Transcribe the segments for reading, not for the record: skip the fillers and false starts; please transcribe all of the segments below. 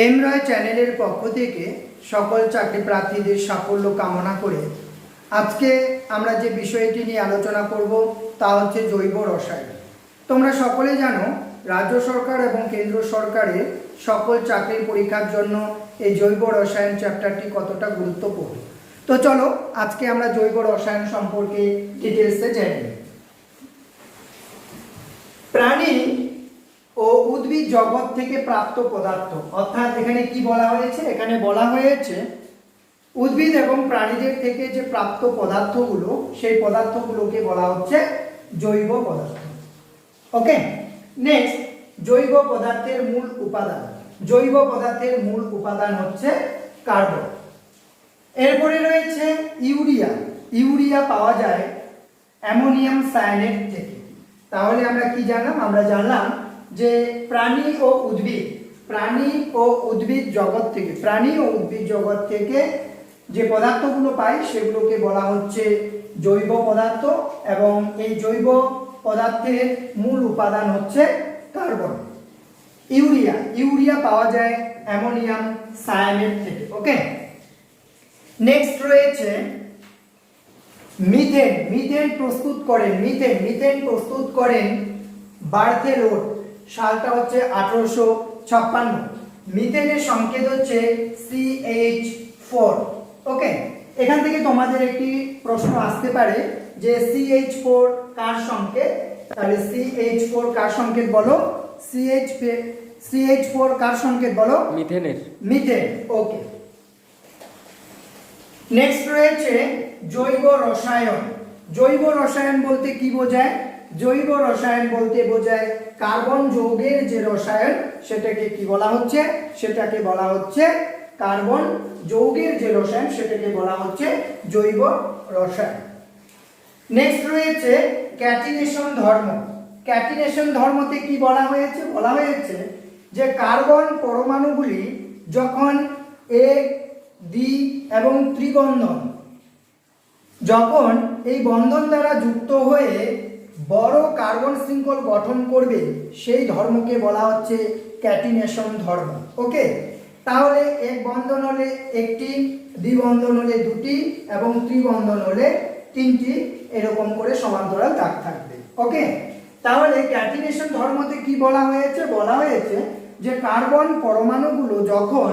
M রয় চ্যানেলের পক্ষ থেকে সকল চাকরি প্রার্থীদের সাফল্য কামনা করে আজকে আমরা যে বিষয়টি নিয়ে আলোচনা করব তা হচ্ছে জৈব রসায়ন। তোমরা সকলেই জানো রাজ্য সরকার এবং কেন্দ্র সরকারের সকল চাকরির পরীক্ষার জন্য এই জৈব রসায়ন চ্যাপ্টারটি কতটা গুরুত্বপূর্ণ। তো চলো আজকে আমরা জৈব রসায়ন সম্পর্কে ডিটেলসে জেনে নিই। প্রাণী ও উদ্ভিদ জগৎ থেকে প্রাপ্ত পদার্থ, অর্থাৎ এখানে কি বলা হয়েছে, এখানে বলা হয়েছে উদ্ভিদ এবং প্রাণীদের থেকে যে প্রাপ্ত পদার্থগুলো সেই পদার্থগুলোকে বলা হচ্ছে জৈব পদার্থ। ওকে, নেক্সট, জৈব পদার্থের মূল উপাদান। জৈব পদার্থের মূল উপাদান হচ্ছে কার্বন। এরপরে রয়েছে ইউরিয়া। ইউরিয়া পাওয়া যায় অ্যামোনিয়াম সায়ানেট থেকে। তাহলে আমরা কি জানলাম? আমরা জানলাম যে প্রাণী ও উদ্ভিদ জগৎ থেকে যে পদার্থগুলো পাই সেগুলোকে বলা হচ্ছে জৈব পদার্থ, এবং এই জৈব পদার্থের মূল উপাদান হচ্ছে কার্বন। ইউরিয়া পাওয়া যায় অ্যামোনিয়াম সায়ানেট থেকে। ওকে, নেক্সট রয়েছে মিথেন। মিথেন প্রস্তুত করেন বার্থেলোট। সালটা হচ্ছে 1856। মিথেনের সংকেত হচ্ছে CH4। ওকে, এখান থেকে তোমাদের একটি প্রশ্ন আসতে পারে যে CH4 কার সংকেত? তাহলে CH4 কার সংকেত বলো? CH4 কার সংকেত বলো? মিথেন। ওকে, নেক্সট রয়েছে জৈব রসায়ন। জৈব রসায়ন বলতে কি বোঝায়? জৈব রসায়ন বলতে বোঝায় কার্বন যৌগের যে রসায়ন সেটাকে কি বলা হচ্ছে? সেটাকে বলা হচ্ছে কার্বন যৌগের যে রসায়ন সেটাকে বলা হচ্ছে জৈব রসায়ন। নেক্সট রয়েছে ক্যাটিনেশন ধর্ম। ক্যাটিনেশন ধর্মতে কি বলা হয়েছে? বলা হয়েছে যে কার্বন পরমাণুগুলি যখন দ্বি এবং ত্রিবন্ধন, যখন এই বন্ধন দ্বারা যুক্ত হয়ে বড় কার্বন শৃঙ্খল গঠন করবে সেই ধর্মকে বলা হচ্ছে ক্যাটিনেশন ধর্ম। ওকে, তাহলে এক বন্ধন হলে একটি, দ্বিবন্ধন হলে দুটি এবং ত্রিবন্ধন হলে তিনটি, এরকম করে সমান্তরাল দাগ থাকবে। ওকে, তাহলে ক্যাটিনেশন ধর্মতে কি বলা হয়েছে? বলা হয়েছে যে কার্বন পরমাণুগুলো যখন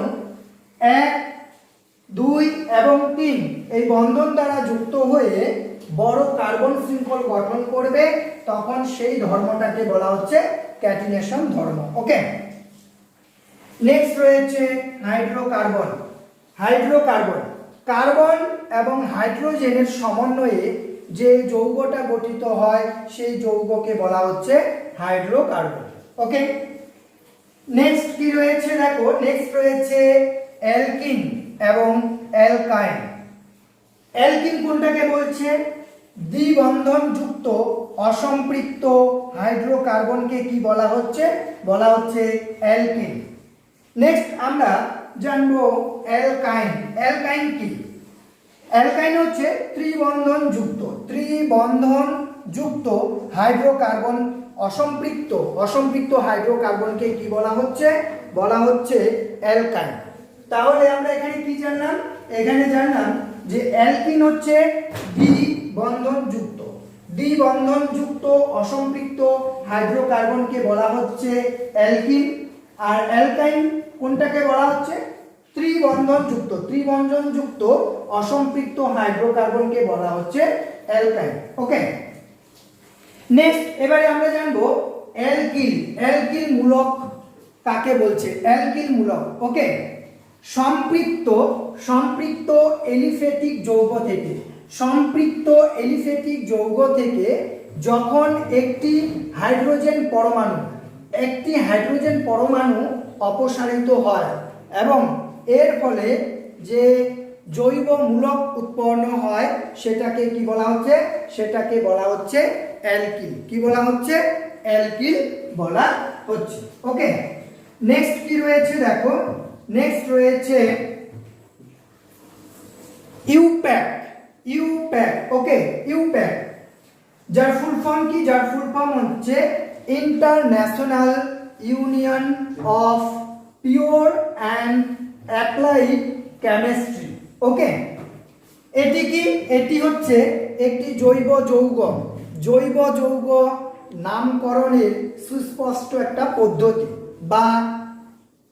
1, 2 এবং 3 এই বন্ধন দ্বারা যুক্ত হয়ে বড় কার্বন শৃঙ্খল গঠন করবে তখন সেই ধর্মটাকে বলা হচ্ছে ক্যাটিনেশন ধর্ম। ওকে, নেক্সট রয়েছে হাইড্রোকার্বন। কার্বন এবং হাইড্রোজেনের সমন্বয়ে যে যৌগটা গঠিত হয় সেই যৌগকে বলা হচ্ছে হাইড্রোকার্বন। ওকে, নেক্সট কি রয়েছে? দেখো, নেক্সট রয়েছে অ্যালকিন এবং অ্যালকাইন। অ্যালকিন কোনটাকে বলছে? দ্বিবন্ধন যুক্ত অসম্পৃক্ত হাইড্রোকার্বনকে কি বলা হচ্ছে? বলা হচ্ছে অ্যালকিন। নেক্সট আমরা জানবো অ্যালকাইন। অ্যালকাইন কি? অ্যালকাইন হচ্ছে ত্রিবন্ধন যুক্ত হাইড্রোকার্বন, অসম্পৃক্ত হাইড্রোকার্বনকে কি বলা হচ্ছে? বলা হচ্ছে অ্যালকাইন। তাহলে আমরা এখানে কি জানলাম? এখানে জানলাম যে অ্যালকিন হচ্ছে দ্বিবন্ধন যুক্ত অসম্পৃক্ত হাইড্রোকার্বনকে বলা হচ্ছে অ্যালকিন। আর অ্যালকাইন কোনটাকে বলা হচ্ছে? ত্রিবন্ধন যুক্ত অসম্পৃক্ত হাইড্রোকার্বনকে বলা হচ্ছে অ্যালকাইন। ওকে, নেক্সট এবারে আমরা জানবো অ্যালকিল। অ্যালকিল মূলক কাকে বলছে? অ্যালকিল মূলক। ওকে, সম্পৃক্ত এলিফ্যাটিক যৌগ থেকে যখন একটি হাইড্রোজেন পরমাণু অপসারিত হয় এবং এর ফলে যে জৈব মূলক উৎপন্ন হয় সেটাকে কি বলা হচ্ছে? সেটাকে বলা হচ্ছে অ্যালকিল। কি বলা হচ্ছে? অ্যালকিল বলা হচ্ছে। ওকে, নেক্সট কি রয়েছে? দেখো, নেক্সট রয়েছে ইউপ্যাক। ওকে, ইউপ্যাক যার ফুল ফর্ম কি? যার ফুল ফর্ম হচ্ছে international union of pure and and applied chemistry. Okay, এটি কি? এটি হচ্ছে একটি জৈব যৌগ। জৈব যৌগ নামকরণের সুস্পষ্ট একটা পদ্ধতি, বা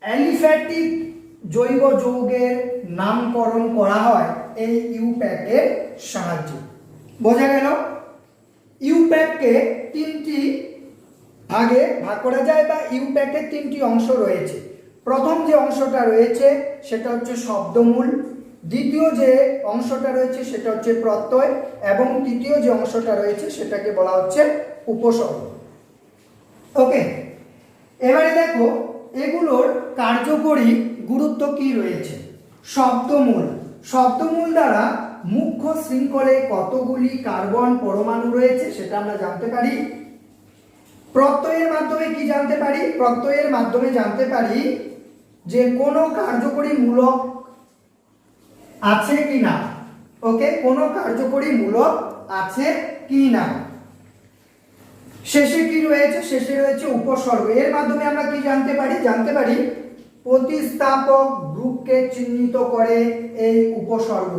অ্যালিফ্যাটিক জৈব যৌগের নামকরণ করা হয় এই ইউপ্যাকের সাহায্যে। বোঝা গেল? ইউপ্যাককে তিনটি ভাগে ভাগ করা যায়, বা ইউপ্যাকের তিনটি অংশ রয়েছে। প্রথম যে অংশটা রয়েছে সেটা হচ্ছে শব্দমূল, দ্বিতীয় যে অংশটা রয়েছে সেটা হচ্ছে প্রত্যয়, এবং তৃতীয় যে অংশটা রয়েছে সেটাকে বলা হচ্ছে উপসর্গ। ওকে, এবারে দেখো এগুলোর কার্যকরী গুরুত্ব কি রয়েছে। শব্দমূল, শব্দমূল দ্বারা মুখ্য শৃঙ্খলে কতগুলি কার্বন পরমাণু রয়েছে সেটা আমরা জানতে পারি। প্রত্যয়ের মাধ্যমে কি জানতে পারি? প্রত্যয়ের মাধ্যমে জানতে পারি যে কোনো কার্যকরী মূলক আছে কি না। ওকে, কোনো কার্যকরী মূলক আছে কি না। শেষে কি রয়েছে? শেষে রয়েছে উপসর্গ। এর মাধ্যমে আমরা কি জানতে পারি? জানতে পারি প্রতিস্থাপক গ্রুপকে চিহ্নিত করে এই উপসর্গ।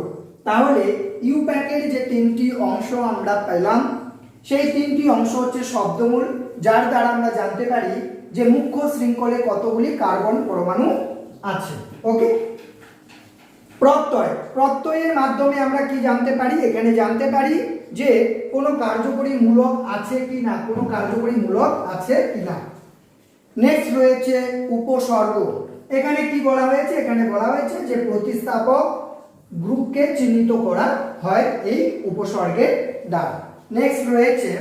তাহলে ইউপ্যাকের যে তিনটি অংশ আমরা পেলাম, সেই তিনটি অংশ হচ্ছে শব্দমূল, যার দ্বারা আমরা জানতে পারি যে মুখ্য শৃঙ্খলে কতগুলি কার্বন পরমাণু আছে। ওকে, প্রত্যয়, প্রত্যয়ের মাধ্যমে আমরা কি জানতে পারি? এখানে জানতে পারি যে কোনো কার্যকরী মূলক আছে কি না, কোনো কার্যকরী মূলক আছে কি না। নেক্সট রয়েছে উপসর্গ। এখানে কি বলা হয়েছে? এখানে বলা হয়েছে যে প্রতিস্থাপক গ্রুপকে চিহ্নিত করা হয় এই উপসর্গের দ্বারা। নেক্সট রয়েছে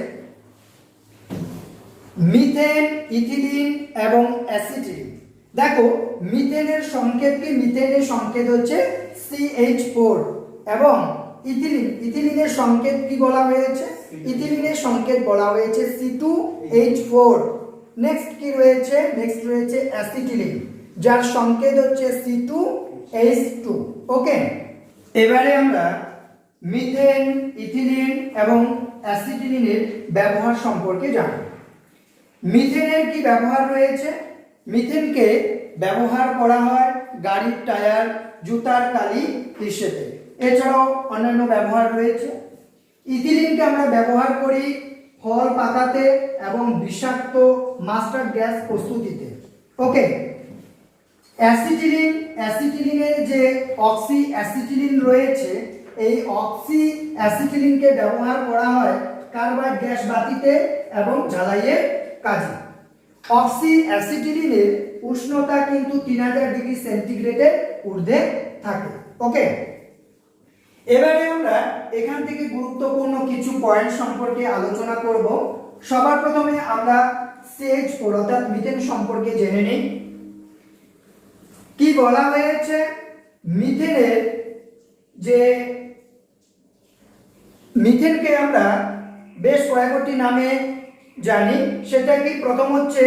মিথেন, ইথিলিন এবং অ্যাসিটিলিন। দেখো মিথেনের সংকেত কি? মিথেনের সংকেত হচ্ছে CH4, এবং ইথিলিন, ইথিলিনের সংকেত কি বলা হয়েছে? ইথিলিনের সংকেত বলা হয়েছে C2H4। নেক্সট কি রয়েছে? নেক্সট রয়েছে অ্যাসিটিলিন, যার সংকেত হচ্ছে C2H2। ওকে, এবারে আমরা মিথেন, ইথিলিন এবং অ্যাসিটিলিনের ব্যবহার সম্পর্কে জানি। মিথেনের কি ব্যবহার রয়েছে? মিথেনকে ব্যবহার করা হয় গাড়ির টায়ার, জুতার কালি হিসেবে। এছাড়াও অন্যান্য ব্যবহার রয়েছে। ইথিলিনকে আমরা ব্যবহার করি ফল পাকাতে এবং বিষাক্ত মাস্টার্ড গ্যাস প্রস্তুতিতে। ওকে, অ্যাসিটিলিন, অ্যাসিটিলিনের যে অক্সি অ্যাসিটিলিন রয়েছে, এই অক্সি অ্যাসিটিলিনকে ব্যবহার করা হয় কার্বাইড গ্যাস বাতিতে এবং জ্বালাইয়ের কাজে। অক্সি অ্যাসিটিলিনের উষ্ণতা কিন্তু 3000 ডিগ্রি সেন্টিগ্রেডের ঊর্ধ্বে থাকে। ওকে, এবারে আমরা এখান থেকে গুরুত্বপূর্ণ কিছু পয়েন্ট সম্পর্কে আলোচনা করব। সবার প্রথমে আমরা CH4 অর্থাৎ মিথেন সম্পর্কে জেনে নিই। কি বলা হয়েছে? মিথেনের যে মিথেনকে আমরা বেশ কয়েকটি নামে জানি। সেটা কি? প্রথম হচ্ছে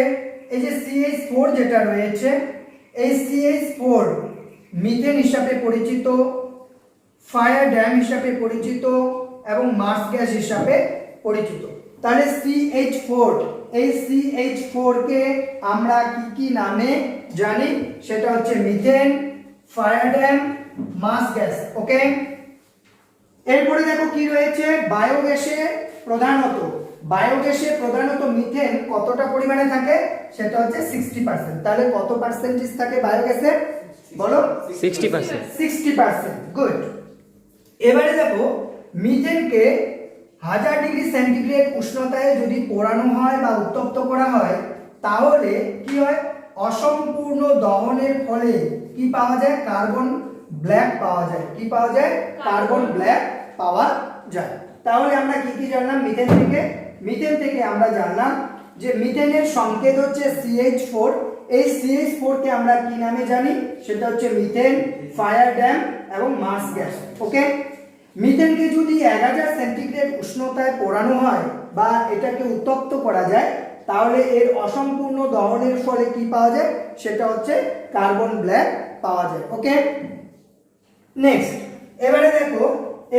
এই যে CH4 যেটা রয়েছে, এই CH4 মিথেন হিসাবে পরিচিত, ফায়ার ড্যাম হিসাবে পরিচিত এবং মার্স গ্যাস হিসাবে পরিচিত। তাহলে CH4, এই CH4 কে আমরা কি কি নামে জানি? সেটা হচ্ছে methane, fire damp, marsh gas. Okay, এরপরে দেখো কি রয়েছে। বায়োগ্যাসে প্রধানত মিথেন কতটা পরিমাণে থাকে? সেটা হচ্ছে 60%। তাহলে কত পার্সেন্টেজ থাকে বায়োগ্যাসে? বলো। 60%। 60%। গুড। এবারে দেখো মিথেনকে 1000 ডিগ্রি সেন্টিগ্রেড উষ্ণতায় যদি পোড়ানো হয় বা উত্তপ্ত করা হয়, তাহলে কি হয়? অসম্পূর্ণ দহনের ফলে কি পাওয়া যায়? কার্বন ব্ল্যাক পাওয়া যায়। কি পাওয়া যায়? কার্বন ব্ল্যাক পাওয়া যায়। তাহলে আমরা কি কি জানলাম মিথেন থেকে? মিথেন থেকে আমরা জানলাম যে মিথেনের সংকেত হচ্ছে CH4। এই CH4 কে আমরা কি নামে জানি? সেটা হচ্ছে মিথেন, ফায়ার ড্যাম এবং মার্স গ্যাস। ওকে, মিথেনকে যদি 1000 সেন্টিগ্রেড উষ্ণতায় পোড়ানো হয় বা এটাকে উত্তপ্ত করা যায়, তাহলে এর অসম্পূর্ণ দহনের ফলে কি পাওয়া যায়? সেটা হচ্ছে কার্বন ব্ল্যাক পাওয়া যায়। ওকে, নেক্সট এবারে দেখো,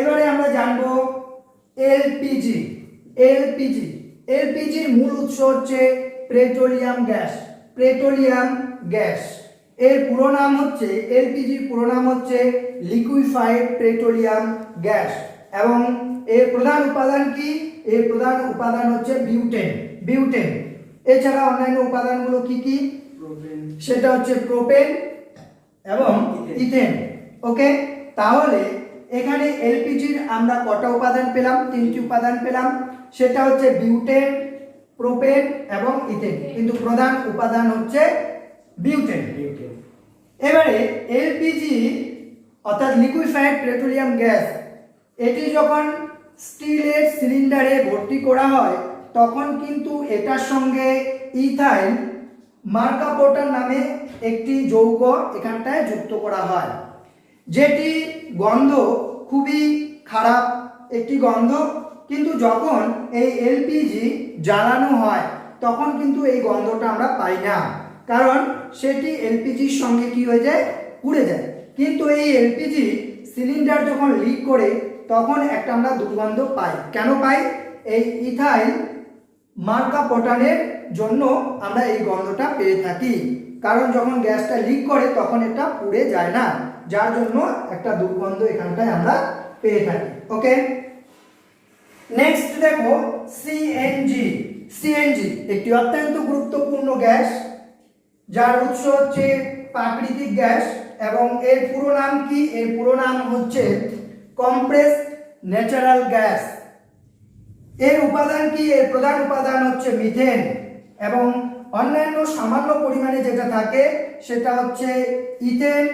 এবারে আমরা জানবো এলপিজি। এলপিজির মূল উৎস হচ্ছে পেট্রোলিয়াম গ্যাস। এর পুরো নাম হচ্ছে এলপিজির পুরো নাম হচ্ছে লিকুইফাইড পেট্রোলিয়াম গ্যাস এবং এর প্রধান উপাদান কি? এর প্রধান উপাদান হচ্ছে বিউটেন। বিউটেন এছাড়া অন্যান্য উপাদানগুলো কি কি? সেটা হচ্ছে প্রোপেন এবং ইথেন। ওকে, তাহলে এখানে এলপিজির আমরা কটা উপাদান পেলাম? তিনটি উপাদান পেলাম, সেটা হচ্ছে বিউটেন, প্রোপেন এবং ইথেন, কিন্তু প্রধান উপাদান হচ্ছে বিউটেন। এবারে এলপিজি অর্থাৎ লিকুইফাইড পেট্রোলিয়াম গ্যাস, এটি যখন স্টিলের সিলিন্ডারে ভর্তি করা হয় তখন কিন্তু এটার সঙ্গে ইথাইল মার্কাপোটার নামে একটি যৌগ এখানটায় যুক্ত করা হয়, যেটি গন্ধ খুবই খারাপ একটি গন্ধ। কিন্তু যখন এই এলপিজি জ্বালানো হয় তখন কিন্তু এই গন্ধটা আমরা পাই না, কারণ সেটি এলপিজির সঙ্গে কি হয়ে যায়? পুড়ে যায়। কিন্তু এই এলপিজি সিলিন্ডার যখন লিক করে তখন একটা আমরা দুর্গন্ধ পাই। কেন পাই? এই ইথাইল মার্কাপোটানের জন্য আমরা এই গন্ধটা পেয়ে থাকি, কারণ যখন গ্যাসটা লিক করে তখন এটা পুড়ে যায় না, যার জন্য একটা দুর্গন্ধ এখানটায় আমরা পেয়ে থাকি। ওকে, নেক্সট দেখো সিএনজি। সিএনজি একটি অত্যন্ত গুরুত্বপূর্ণ গ্যাস, যার উৎস হচ্ছে প্রাকৃতিক গ্যাস এবং এর পুরো নাম কি? এর পুরো নাম হচ্ছে কম্প্রেসড ন্যাচারাল গ্যাস। এর উপাদান কি? এর প্রধান উপাদান হচ্ছে মিথেন এবং অন্যান্য সামান্য পরিমাণে যেটা থাকে সেটা হচ্ছে ইথেন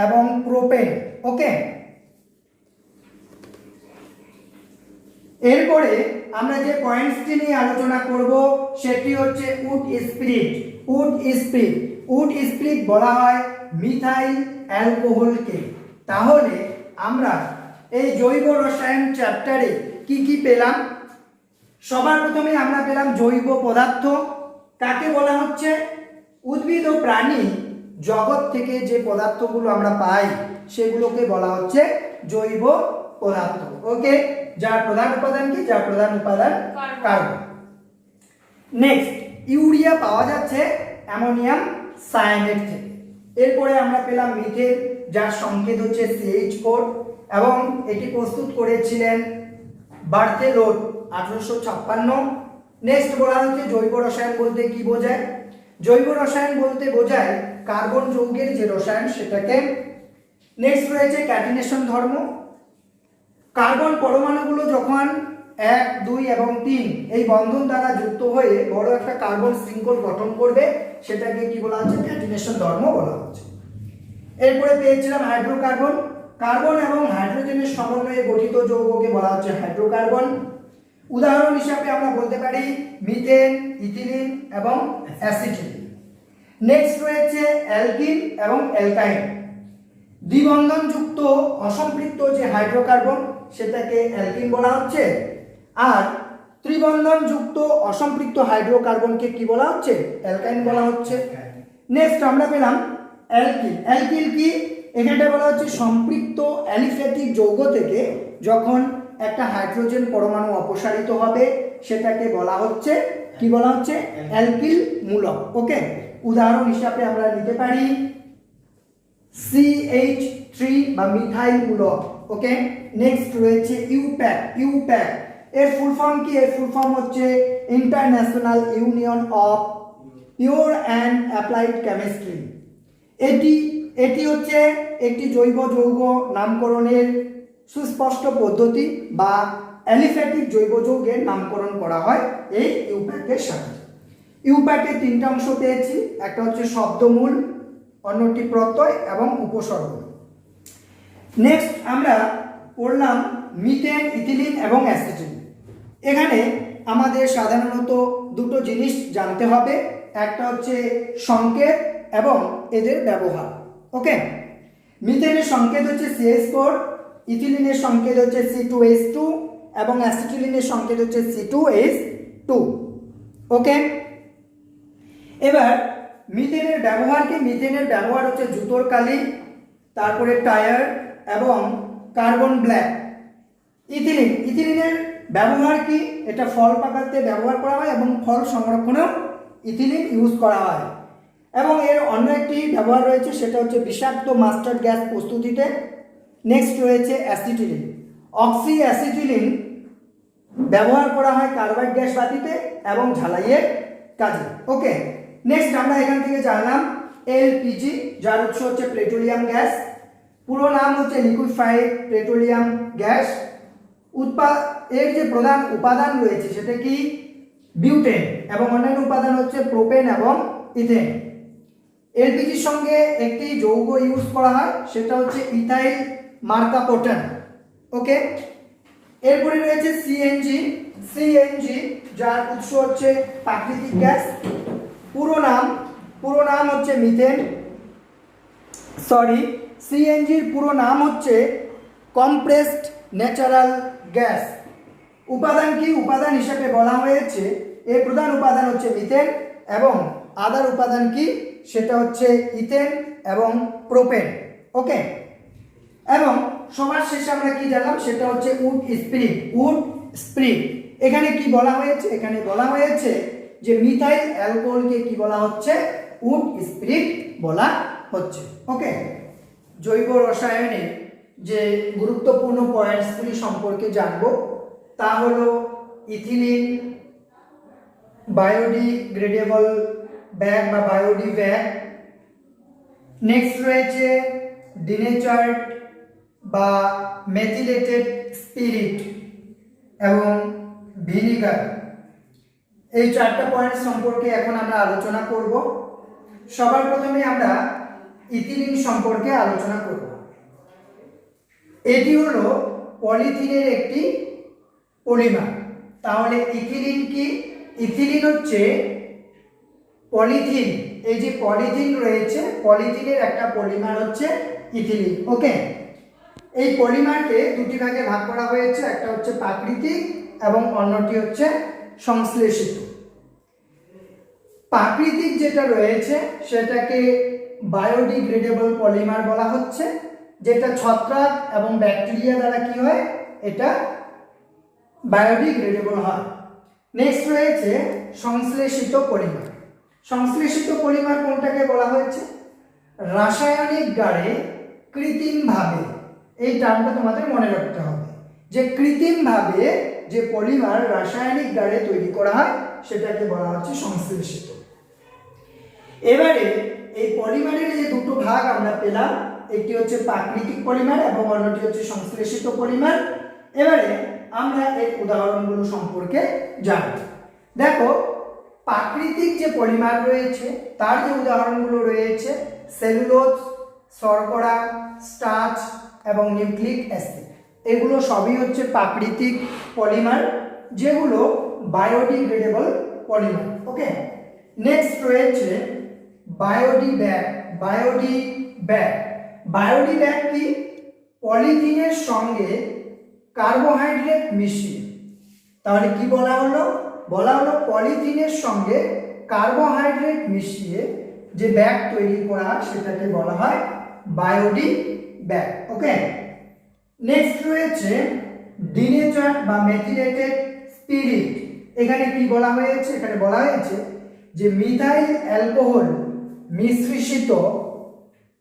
এবং প্রোপেন। ওকে, এরপরে আমরা যে পয়েন্টসটি নিয়ে আলোচনা করব সেটি হচ্ছে wood spirit. Wood spirit, wood spirit বলা হয় মিথাইল অ্যালকোহলকে। তাহলে আমরা এই জৈব রসায়ন চ্যাপ্টারে কি কি পেলাম? সবার প্রথমে আমরা পেলাম জৈব পদার্থ। কাকে বলা হচ্ছে? উদ্ভিদ ও প্রাণী জগৎ থেকে যে পদার্থগুলো আমরা পাই সেগুলোকে বলা হচ্ছে জৈব পদার্থ। ওকে, যার প্রধান উপাদান কি? যার প্রধান উপাদান কার্বন। নেক্সট, ইউরিয়া পাওয়া যাচ্ছে অ্যামোনিয়াম সায়ানেট থেকে। এরপরে আমরা পেলাম মিথেন, যার সংকেত হচ্ছে CH4 এবং এটি প্রস্তুত করেছিলেন বার্থেলোট 1856। নেক্সট বলা হচ্ছে জৈব রসায়ন বলতে কি বোঝায়? জৈব রসায়ন বলতে বোঝায় কার্বন যৌগের যে রসায়ন সেটাকে। নেক্সট রয়েছে ক্যাটিনেশন ধর্ম। কার্বন পরমাণুগুলো যখন 1, 2 এবং 3 এই বন্ধন দ্বারা যুক্ত হয়ে বড় একটা কার্বন শৃঙ্খল গঠন করবে সেটাকে কি বলা হচ্ছে? ক্যাটিনেশন ধর্ম বলা হচ্ছে। এরপরে পেয়েছিলাম হাইড্রোকার্বন। কার্বন এবং হাইড্রোজেনের সমন্বয়ে গঠিত যৌগকে বলা হচ্ছে হাইড্রোকার্বন। উদাহরণ হিসাবে আমরা বলতে পারি মিথেন, ইথিলিন এবং অ্যাসিটিলিন। নেক্সট রয়েছে অ্যালকিন এবং অ্যালকাইন। দ্বিবন্ধন যুক্ত অসম্পৃক্ত যে হাইড্রোকার্বন সেটাকে অ্যালকিন বলা হচ্ছে, আর ত্রিবন্ধন যুক্ত অসম্পৃক্ত হাইড্রোকার্বনকে কি বলা হচ্ছে? অ্যালকাইন বলা হচ্ছে। নেক্সট আমরা পেলাম অ্যালকিল। অ্যালকিল কি? এখানটা বলা হচ্ছে সম্পৃক্ত অ্যালিফ্যাটিক যৌগ থেকে যখন একটা হাইড্রোজেন পরমাণু অপসারিত হবে সেটাকে বলা হচ্ছে কি? বলা হচ্ছে অ্যালকিল মূলক। ওকে, উদাহরণ হিসাবে আমরা নিতে পারি CH3 বা মিথাইল মূলক। ওকে, নেক্সট রয়েছে ইউপ্যাক। ইউপ্যাক এর ফুল ফর্ম কি? এর ফুল ফর্ম হচ্ছে international union of pure and applied chemistry. এটি হচ্ছে একটি জৈব যৌগ নামকরণের সুস্পষ্ট পদ্ধতি বা অ্যালিফ্যাটিক জৈব যৌগের নামকরণ করা হয় এই ইউপ্যাকের সাহায্যে। ইউপ্যাকের তিনটা অংশ পেয়েছি, একটা হচ্ছে শব্দমূল, অন্যটি প্রত্যয় এবং উপসর্গ। নেক্সট আমরা পড়লাম মিথেন, ইথিলিন এবং অ্যাসিটিলিন। এখানে আমাদের সাধারণত দুটো জিনিস জানতে হবে, একটা হচ্ছে সংকেত এবং এদের ব্যবহার। ওকে, মিথেনের সংকেত হচ্ছে CH4, ইথিলিনের সংকেত হচ্ছে C2H2 এবং অ্যাসিটিলিনের সংকেত হচ্ছে C2H2। ওকে, এবার মিথেনের ব্যবহার কি? মিথেনের ব্যবহার হচ্ছে জুতোর কালি, তারপরে টায়ার এবং কার্বন ব্ল্যাক। ইথিলিনের ব্যবহার কি? এটা ফল পাকাতে ব্যবহার করা হয় এবং ফল সংরক্ষণেও ইথিলিন ইউজ করা হয়। এবং এর অন্য একটি ব্যবহার রয়েছে, সেটা হচ্ছে বিষাক্ত মাস্টার্ড গ্যাস প্রস্তুতিতে। নেক্সট রয়েছে অ্যাসিটিলিন। অক্সি অ্যাসিটিলিন ব্যবহার করা হয় কার্বাইড গ্যাস বাতিতে এবং ঝালাইয়ের কাজে। ওকে, নেক্সট আমরা এখান থেকে জানলাম এলপিজি, যার উৎস হচ্ছে পেট্রোলিয়াম গ্যাস। পুরো নাম হচ্ছে লিকুইফাইড পেট্রোলিয়াম গ্যাস। এর যে প্রধান উপাদান রয়েছে সেটা কি বিউটেন, এবং অন্যান্য উপাদান হচ্ছে প্রোপেন এবং ইথেন। এলপিজির সঙ্গে একটি যৌগ ইউজ করা হয়, সেটা হচ্ছে ইথাইল মার্কাপোটান। ওকে, এরপরে রয়েছে সিএনজি। সিএনজি যার উৎস হচ্ছে প্রাকৃতিক গ্যাস। পুরো নাম হচ্ছে মিথেন, সিএনজির পুরো নাম হচ্ছে কম্প্রেসড ন্যাচারাল গ্যাস। উপাদান কি? উপাদান হিসেবে বলা হয়েছে এর প্রধান উপাদান হচ্ছে মিথেন, এবং আদার উপাদান কি? সেটা হচ্ছে ইথেন এবং প্রোপেন। ওকে, এবং সবার শেষে আমরা কি জানলাম, সেটা হচ্ছে উড স্প্রিট। এখানে কি বলা হয়েছে? এখানে বলা হয়েছে যে মিথাইল অ্যালকোহলকে কি বলা হচ্ছে? উড স্প্রিট বলা হচ্ছে। ওকে, জৈব রসায়নে যে গুরুত্বপূর্ণ পয়েন্টসগুলি সম্পর্কে জানবো তা হলো ইথিলিন, বায়োডিগ্রেডেবল ব্যাগ বা বায়োডি ব্যাগ। নেক্সট রয়েছে ডিনেচার্ড বা মেথিলেটেড স্পিরিট এবং ভিনিগার। এই চারটা পয়েন্ট সম্পর্কে এখন আমরা আলোচনা করব। সবার প্রথমে আমরা ইথিলিন সম্পর্কে আলোচনা করব। এটি হলো পলিথিনের একটি পলিমার। তাহলে ইথিলিন কি? ইথিলিন হচ্ছে পলিথিন। এই যে পলিথিন রয়েছে, পলিথিনের একটা পলিমার হচ্ছে ইথিলিন। ওকে, এই পলিমারকে দুটি ভাগে ভাগ করা হয়েছে, একটা হচ্ছে প্রাকৃতিক এবং অন্যটি হচ্ছে সংশ্লেষিত। প্রাকৃতিক যেটা রয়েছে সেটাকে বায়োডিগ্রেডেবল পলিমার বলা হচ্ছে, যেটা ছত্রাক এবং ব্যাকটেরিয়া দ্বারা কি হয়, এটা বায়োডিগ্রেডেবল হয়। নেক্সট রয়েছে সংশ্লেষিত পলিমার। সংশ্লেষিত পলিমার কোনটাকে বলা হয়েছে? রাসায়নিক গাড়ে কৃত্রিমভাবে, এই টার্মটা তোমাদের মনে রাখতে হবে, যে কৃত্রিমভাবে যে পলিমার রাসায়নিক গাড়ে তৈরি করা হয় সেটাকে বলা হচ্ছে সংশ্লেষিত। এবারে এই পলিমারের যে দুটো ভাগ আমরা পেলাম, একটি হচ্ছে প্রাকৃতিক পলিমার এবং অন্যটি হচ্ছে সংশ্লেষিত পলিমার। এবারে আমরা এর উদাহরণগুলো সম্পর্কে জানব। দেখো, প্রাকৃতিক যে পলিমার রয়েছে তার যে উদাহরণগুলো রয়েছে সেলুলোজ, শর্করা, স্টার্চ এবং নিউক্লিক অ্যাসিড, এগুলো সবই হচ্ছে প্রাকৃতিক পলিমার, যেগুলো বায়োডিগ্রেডেবল পলিমার। ওকে, নেক্সট রয়েছে বায়োডি ব্যাগ। বায়োডি ব্যাগ কি? পলিথিনের সঙ্গে কার্বোহাইড্রেট মিশিয়ে। তাহলে কি বলা হলো? বলা হলো পলিথিনের সঙ্গে কার্বোহাইড্রেট মিশিয়ে যে ব্যাগ তৈরি করা হয় সেটাকে বলা হয় বায়োডি ব্যাগ। ওকে, নেক্সট রয়েছে ডিনেচার্ড বা মেথিলেটেড স্পিরিট। এখানে কি বলা হয়েছে? এখানে বলা হয়েছে যে মিথাইল অ্যালকোহল মিশ্রিত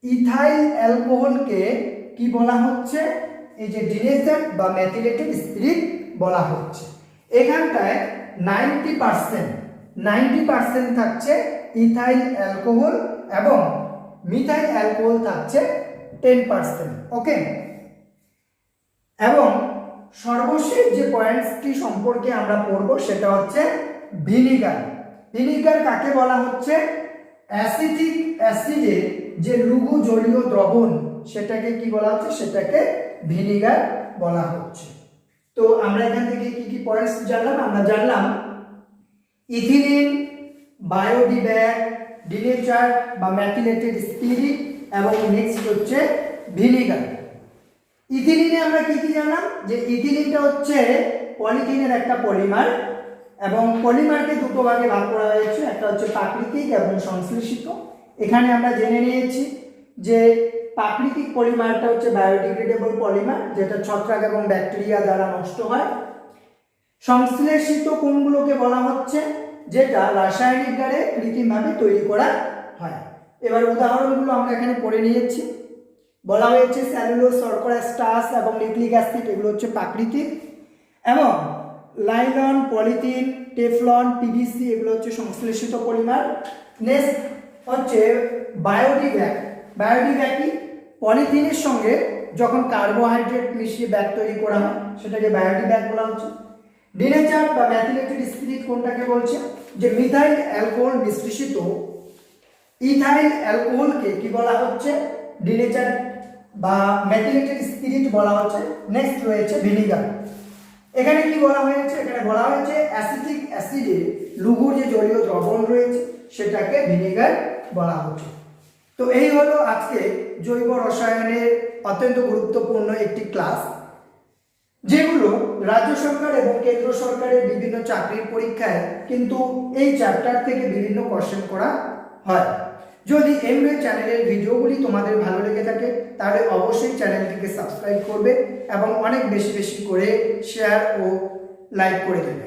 ইথাইল অ্যালকোহলকে কি বলা হচ্ছে? এই যে ডিনেচার্ড বা মেথিলেটেড স্পিরিট বলা হচ্ছে। এখানটায় 90% থাকছে ইথাইল অ্যালকোহল এবং মিথাইল অ্যালকোহল থাকছে 10%। ওকে, এবং সর্বশেষ যে পয়েন্টসটি সম্পর্কে আমরা পড়ব সেটা হচ্ছে ভিনিগার। ভিনিগার কাকে বলা হচ্ছে? অ্যাসিটিক অ্যাসিডের যে লঘু জলীয় দ্রবণ সেটাকে কি বলা হচ্ছে? সেটাকে ভিনিগার বলা হচ্ছে। তো আমরা এখান থেকে কি কি পয়েন্টস জানলাম? আমরা জানলাম ইথিলিন, বায়োডি ব্যাগ, ডিনেচার্ড বা মেথিলেটেড স্পিরিট এবং নেক্সট হচ্ছে ভিনিগার। ইথিলিনে আমরা কি কি জানলাম? যে ইথিলিনটা হচ্ছে পলিথিনের একটা পলিমার, এবং পলিমারকে দুটো ভাগে ভাগ করা হয়েছে, একটা হচ্ছে প্রাকৃতিক এবং সংশ্লেষিত। এখানে আমরা জেনে নিয়েছি যে প্রাকৃতিক পলিমারটা হচ্ছে বায়োডিগ্রেডেবল পলিমার, যেটা ছত্রাক এবং ব্যাকটেরিয়া দ্বারা নষ্ট হয়। সংশ্লেষিত কোনগুলোকে বলা হচ্ছে? যেটা রাসায়নিক দ্বারা কৃত্রিমভাবে তৈরি করা হয়। এবার উদাহরণগুলো আমরা এখানে পড়ে নিয়েছি। বলা হয়েছে স্যালুলোজ, শর্করা, স্টার্চ এবং নিউক্লিক অ্যাসিড এগুলো হচ্ছে প্রাকৃতিক, এবং লাইলন, পলিথিন, টেফলন, পিভিসি এগুলো হচ্ছে সংশ্লেষিত পলিমার। নেক্সট হচ্ছে বায়োডিব্যাগ। বায়োডিব্যাগ কি? পলিথিনের সঙ্গে যখন কার্বোহাইড্রেট মিশিয়ে ব্যাগ তৈরি করা হয় সেটাকে বায়োডিব্যাগ বলা হচ্ছে। ডিনেচার বা ম্যাথিলেটেড স্পিরিট কোনটাকে বলছে? যে মিথাইল অ্যালকোহল মিশ্রিত ইথাইল অ্যালকোহলকে কি বলা হচ্ছে? ডিনেচার বা ম্যাথিলেটেড স্পিরিট বলা হচ্ছে। নেক্সট রয়েছে ভিনিগার। এখানে কি বলা হয়েছে? এখানে বলা হয়েছে অ্যাসিটিক অ্যাসিডে লঘু যে জলীয় দ্রবণ রয়েছে সেটাকে ভিনিগার বলা হচ্ছে। তো এই হলো আজকে জৈব রসায়নের অত্যন্ত গুরুত্বপূর্ণ একটি ক্লাস, যেগুলো রাজ্য সরকার এবং কেন্দ্র সরকারের বিভিন্ন চাকরির পরীক্ষায় কিন্তু এই চ্যাপ্টার থেকে বিভিন্ন কোশ্চেন করা হয়। যদি এমওয়ে চ্যানেলের ভিডিওগুলি তোমাদের ভালো লেগে থাকে তাহলে অবশ্যই চ্যানেলটিকে সাবস্ক্রাইব করবে এবং অনেক বেশি বেশি করে শেয়ার ও লাইক করে দেবে।